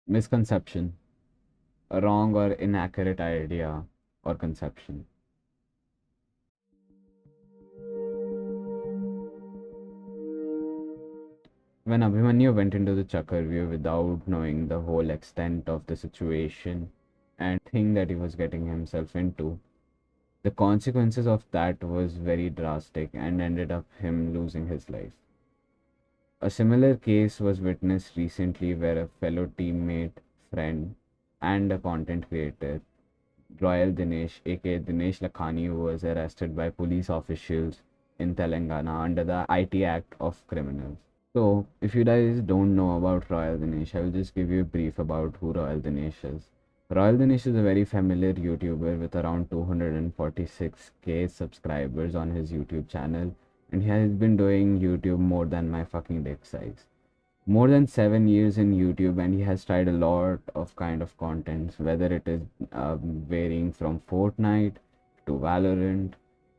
Misconception, a wrong or inaccurate idea or conception. When Abhimanyu went into the Chakarview without knowing the whole extent of the situation and thing that he was getting himself into, the consequences of that was very drastic and ended up him losing his life. A similar case was witnessed recently where a fellow teammate, friend, and a content creator, Royal Dinesh, aka Dinesh Lakhani, was arrested by police officials in Telangana under the IT Act of Criminals. So, if you guys don't know about Royal Dinesh, I will just give you a brief about who Royal Dinesh is. Royal Dinesh is a very familiar YouTuber with around 246k subscribers on his YouTube channel, and he has been doing YouTube more than my fucking dick size. More than 7 years in YouTube, and he has tried a lot of kind of contents, whether it is varying from Fortnite to Valorant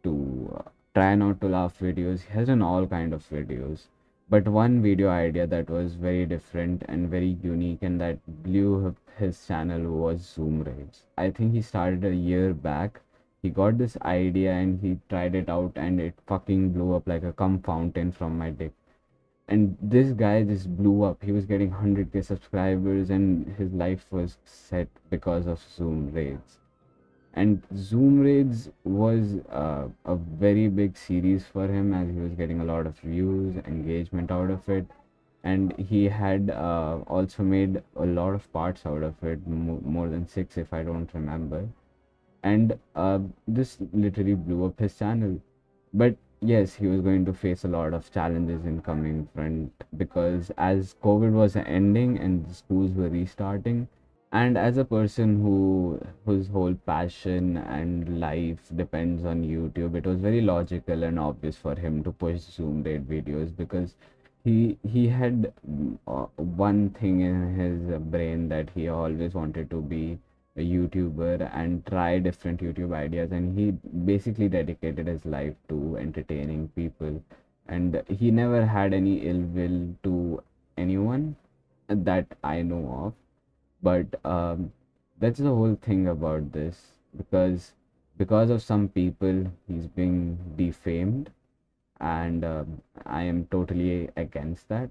to try not to laugh videos. He has done all kind of videos, but one video idea that was very different and very unique and that blew up his channel was Zoom Raids. I think he started a year back. He got this idea and he tried it out, and it fucking blew up like a cum fountain from my dick. And this guy just blew up. He was getting 100k subscribers, and his life was set because of Zoom Raids. And Zoom Raids was a very big series for him, as he was getting a lot of views, engagement out of it. And he had also made a lot of parts out of it, more than six if I don't remember. And this literally blew up his channel. But yes, he was going to face a lot of challenges in coming front, because as COVID was ending and the schools were restarting, and as a person whose whole passion and life depends on YouTube, it was very logical and obvious for him to push Zoom Raid videos, because he had one thing in his brain, that he always wanted to be a YouTuber and try different YouTube ideas, and he basically dedicated his life to entertaining people, and he never had any ill will to anyone that I know of. But that's the whole thing about this, because of some people he's being defamed, and I am totally against that.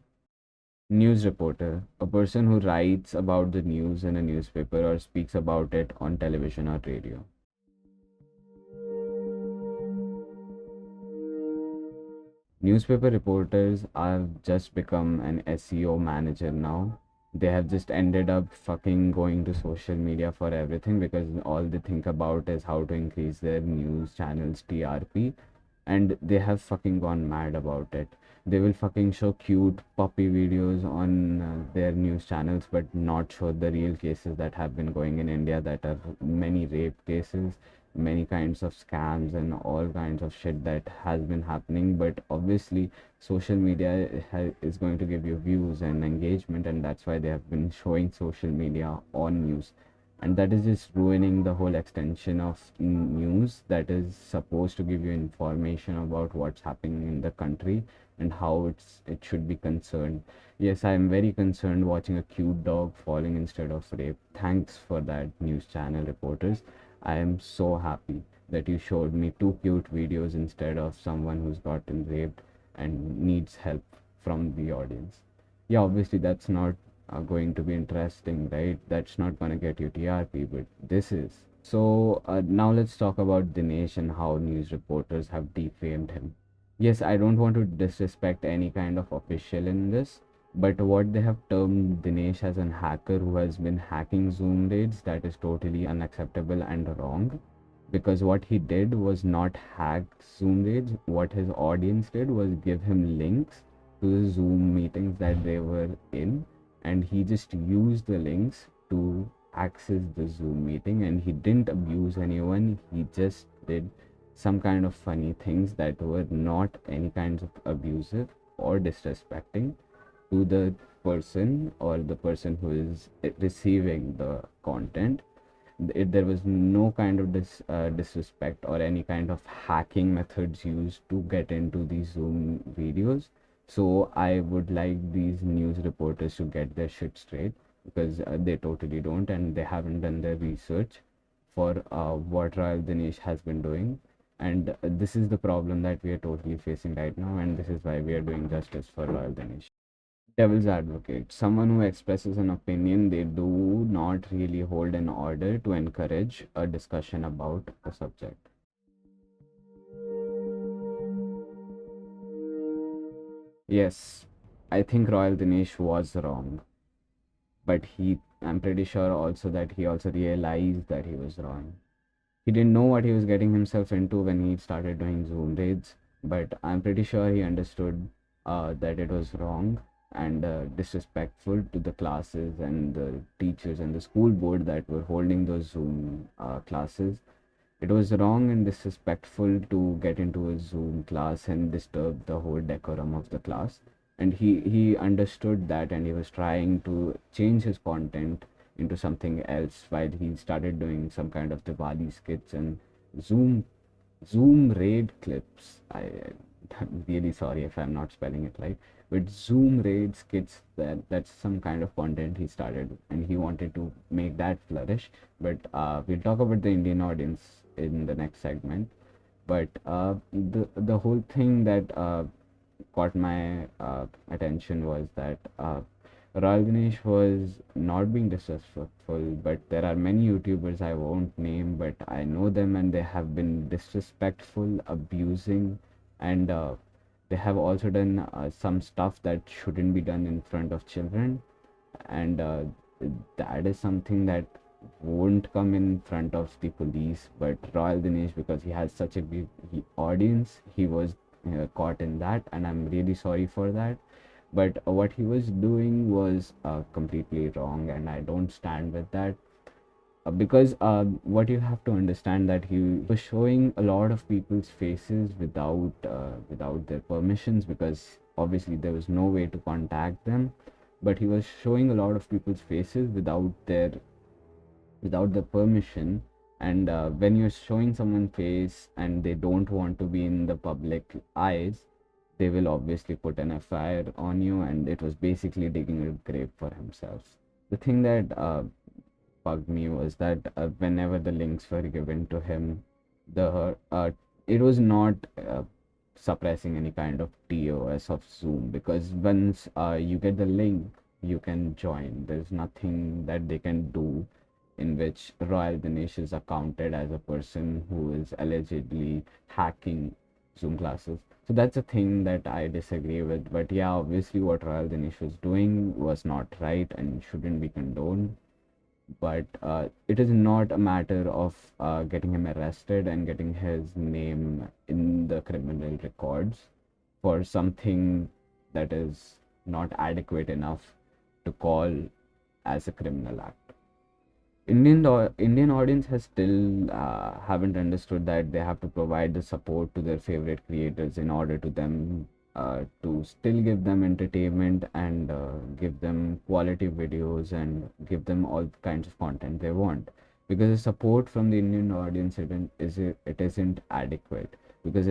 News reporter, a person who writes about the news in a newspaper or speaks about it on television or radio. Newspaper reporters are just become an SEO manager now. They have just ended up fucking going to social media for everything, because all they think about is how to increase their news channels TRP, and they have fucking gone mad about it. They will fucking show cute puppy videos on their news channels, but not show the real cases that have been going in India, that are many rape cases, many kinds of scams, and all kinds of shit that has been happening. But obviously, social media is going to give you views and engagement, and that's why they have been showing social media on news, and that is just ruining the whole extension of news that is supposed to give you information about what's happening in the country and how it should be concerned. Yes, I am very concerned watching a cute dog falling instead of rape. Thanks for that, news channel reporters. I am so happy that you showed me two cute videos instead of someone who's gotten raped and needs help from the audience. Yeah, obviously that's not going to be interesting, right? That's not going to get you TRP, but this is. So now let's talk about Dinesh and how news reporters have defamed him. Yes, I don't want to disrespect any kind of official in this, but what they have termed Dinesh as an hacker who has been hacking Zoom raids, that is totally unacceptable and wrong. Because what he did was not hack Zoom raids. What his audience did was give him links to the Zoom meetings that they were in, and he just used the links to access the Zoom meeting, and he didn't abuse anyone. He just did some kind of funny things that were not any kinds of abusive or disrespecting to the person or the person who is receiving the content. There was no kind of disrespect or any kind of hacking methods used to get into these Zoom videos. So I would like these news reporters to get their shit straight. because they totally don't, and they haven't done their research for what Royal Dinesh has been doing. And this is the problem that we are totally facing right now, and this is why we are doing justice for Royal Dinesh. Devil's advocate, someone who expresses an opinion they do not really hold in order to encourage a discussion about a subject. Yes, I think Royal Dinesh was wrong, but I'm pretty sure also that he also realized that he was wrong. He didn't know what he was getting himself into when he started doing Zoom raids, but I'm pretty sure he understood that it was wrong and disrespectful to the classes and the teachers and the school board that were holding those Zoom classes. It was wrong and disrespectful to get into a Zoom class and disturb the whole decorum of the class. And he understood that, and he was trying to change his content into something else while he started doing some kind of Diwali skits and Zoom Zoom raid clips. I'm really sorry if I'm not spelling it right. But Zoom raid skits, that's some kind of content he started, and he wanted to make that flourish. But we'll talk about the Indian audience in the next segment. But the whole thing that caught my attention was that Royal Ganesh was not being disrespectful, but there are many YouTubers I won't name, but I know them and they have been disrespectful, abusing, and they have also done some stuff that shouldn't be done in front of children. And that is something that won't come in front of the police, but Royal Dinesh, because he has such a big audience, he was caught in that, and I'm really sorry for that. But what he was doing was completely wrong, and I don't stand with that. Because what you have to understand that he was showing a lot of people's faces without their permissions, because obviously there was no way to contact them, but he was showing a lot of people's faces without the permission. And when you're showing someone's face and they don't want to be in the public eyes, they will obviously put an FIR on you, and it was basically digging a grave for himself. The thing that bugged me was that whenever the links were given to him, the it was not suppressing any kind of TOS of Zoom, because once you get the link, you can join. There's nothing that they can do in which Royal Ganesh is accounted as a person who is allegedly hacking Zoom classes. So that's a thing that I disagree with. But yeah, obviously, what Royal Ganesh was doing was not right and shouldn't be condoned. But it is not a matter of getting him arrested and getting his name in the criminal records for something that is not adequate enough to call as a criminal act. Indian audience has still haven't understood that they have to provide the support to their favorite creators in order to them to still give them entertainment and give them quality videos and give them all kinds of content they want. Because the support from the Indian audience it isn't adequate. Because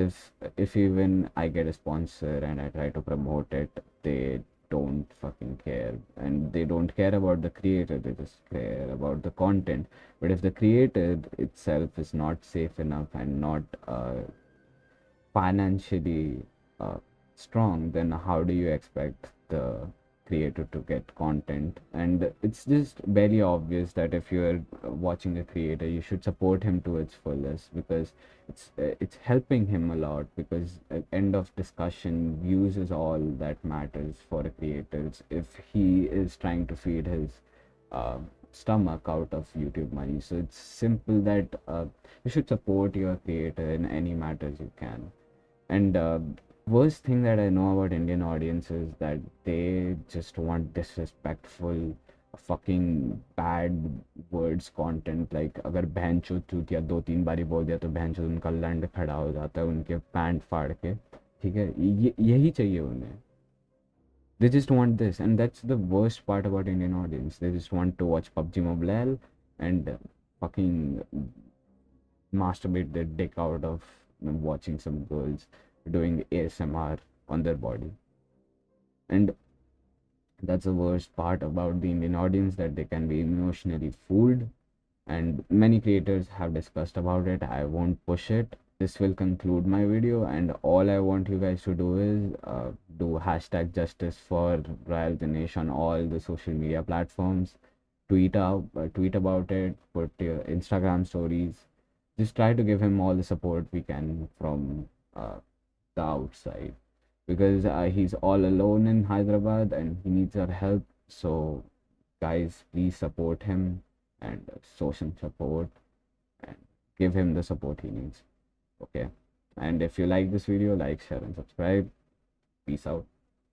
if even I get a sponsor and I try to promote it, they don't fucking care, and they don't care about the creator, they just care about the content. But if the creator itself is not safe enough and not financially uh, strong, then how do you expect the creator to get content? And it's just very obvious that if you're watching a creator, you should support him to its fullest, because it's helping him a lot. Because at end of discussion, views is all that matters for creators if he is trying to feed his uh, stomach out of YouTube money. So it's simple that you should support your creator in any matters you can. And worst thing that I know about Indian audience is that they just want disrespectful, fucking bad words content. Like अगर बहन चोद चूतिया दो तीन बारी बोल दिया तो बहन चोद उनका लंड खड़ा हो जाता है उनके पैंट फाड़ के. ठीक है, यही चाहिए उन्हें. They just want this, and that's the worst part about Indian audience. They just want to watch PUBG Mobile and fucking masturbate their dick out of watching some girls doing ASMR on their body. And That's the worst part about the Indian audience, that they can be emotionally fooled, and many creators have discussed about it. I won't push it. This will conclude my video, and all I want you guys to do is do hashtag justice for Royal Ganesh on all the social media platforms. Tweet about it, put your Instagram stories. Just try to give him all the support we can from the outside, because he's all alone in Hyderabad and he needs our help. So, guys, please support him and show some support and give him the support he needs. Okay. And if you like this video, like, share, and subscribe. Peace out.